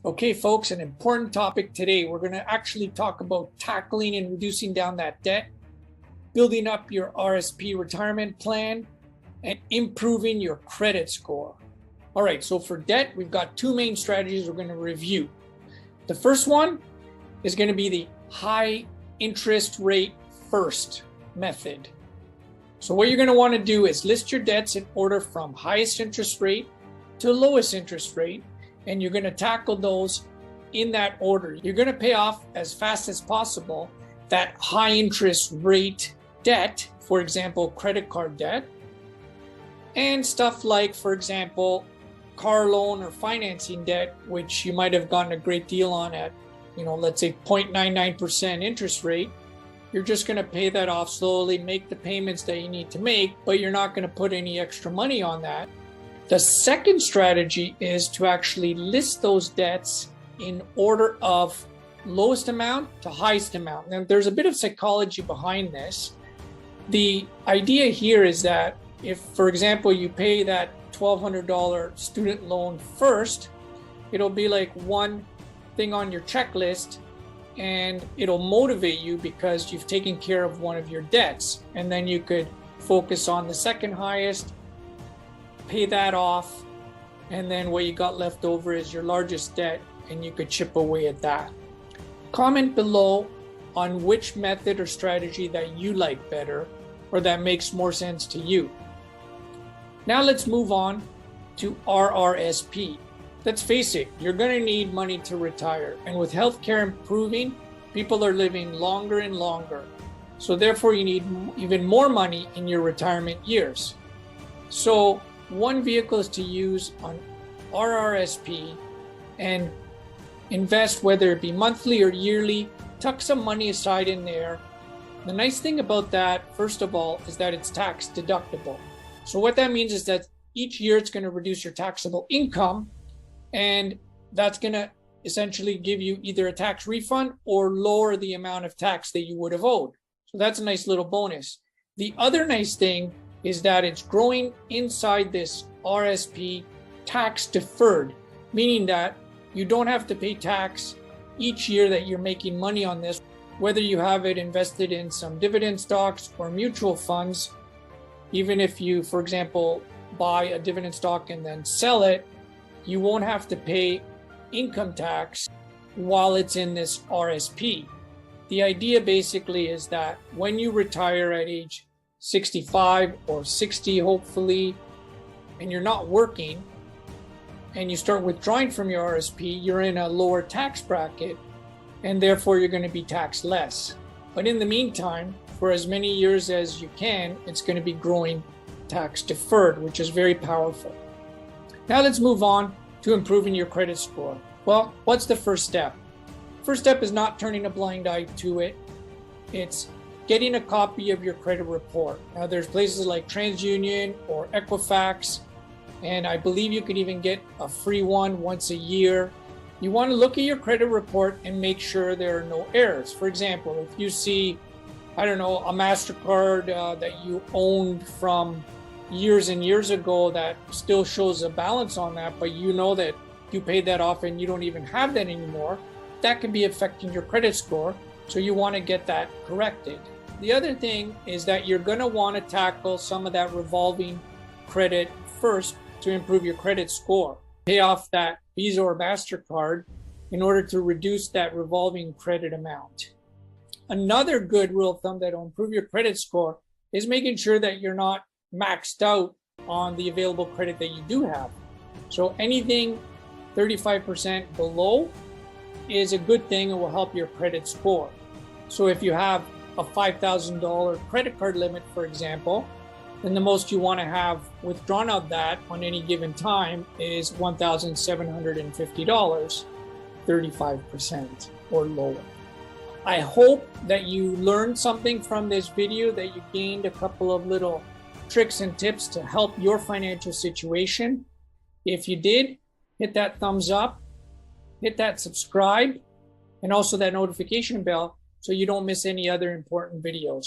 Okay, folks, an important topic today. We're going to actually talk about tackling and reducing down that debt, building up your RSP retirement plan, and improving your credit score. All right, so for debt, we've got two main strategies we're going to review. The first one is going to be the high interest rate first method. So what you're going to want to do is list your debts in order from highest interest rate to lowest interest rate, and you're going to tackle those in that order. You're going to pay off as fast as possible that high interest rate debt, for example, credit card debt, and stuff like, for example, car loan or financing debt, which you might have gotten a great deal on at, let's say 0.99% interest rate. You're just going to pay that off slowly, make the payments that you need to make, but you're not going to put any extra money on that. The second strategy is to actually list those debts in order of lowest amount to highest amount. Now, there's a bit of psychology behind this. The idea here is that if, for example, you pay that $1,200 student loan first, it'll be like one thing on your checklist, and it'll motivate you because you've taken care of one of your debts. And then you could focus on the second highest, pay that off, and then what you got left over is your largest debt, and you could chip away at that. Comment below on which method or strategy that you like better or that makes more sense to you. Now let's move on to RRSP. Let's face it, you're going to need money to retire, and with healthcare improving, people are living longer and longer. So therefore you need even more money in your retirement years. So one vehicle is to use on RRSP and invest, whether it be monthly or yearly, tuck some money aside in there. The nice thing about that, first of all, is that it's tax deductible. So what that means is that each year it's going to reduce your taxable income, and that's going to essentially give you either a tax refund or lower the amount of tax that you would have owed. So that's a nice little bonus. The other nice thing is that it's growing inside this RSP tax deferred, meaning that you don't have to pay tax each year that you're making money on this, whether you have it invested in some dividend stocks or mutual funds. Even if you, for example, buy a dividend stock and then sell it, you won't have to pay income tax while it's in this RSP. The idea basically is that when you retire at age 65 or 60, hopefully, and you're not working, and you start withdrawing from your RSP, you're in a lower tax bracket, and therefore you're going to be taxed less. But in the meantime, for as many years as you can, it's going to be growing tax deferred, which is very powerful. Now let's move on to improving your credit score. Well, what's the first step? First step is not turning a blind eye to it. It's getting a copy of your credit report. Now there's places like TransUnion or Equifax, and I believe you can even get a free one once a year. You want to look at your credit report and make sure there are no errors. For example, if you see, a MasterCard that you owned from years and years ago that still shows a balance on that, but you know that you paid that off and you don't even have that anymore, that could be affecting your credit score. So you want to get that corrected. The other thing is that you're going to want to tackle some of that revolving credit first to improve your credit score. Pay off that Visa or MasterCard in order to reduce that revolving credit amount. Another good rule of thumb that will improve your credit score is making sure that you're not maxed out on the available credit that you do have. So anything 35% below is a good thing and will help your credit score. So if you have a $5,000 credit card limit, for example, then the most you want to have withdrawn of that on any given time is $1,750, 35% or lower. I hope that you learned something from this video, that you gained a couple of little tricks and tips to help your financial situation. If you did, hit that thumbs up, hit that subscribe, and also that notification bell so you don't miss any other important videos.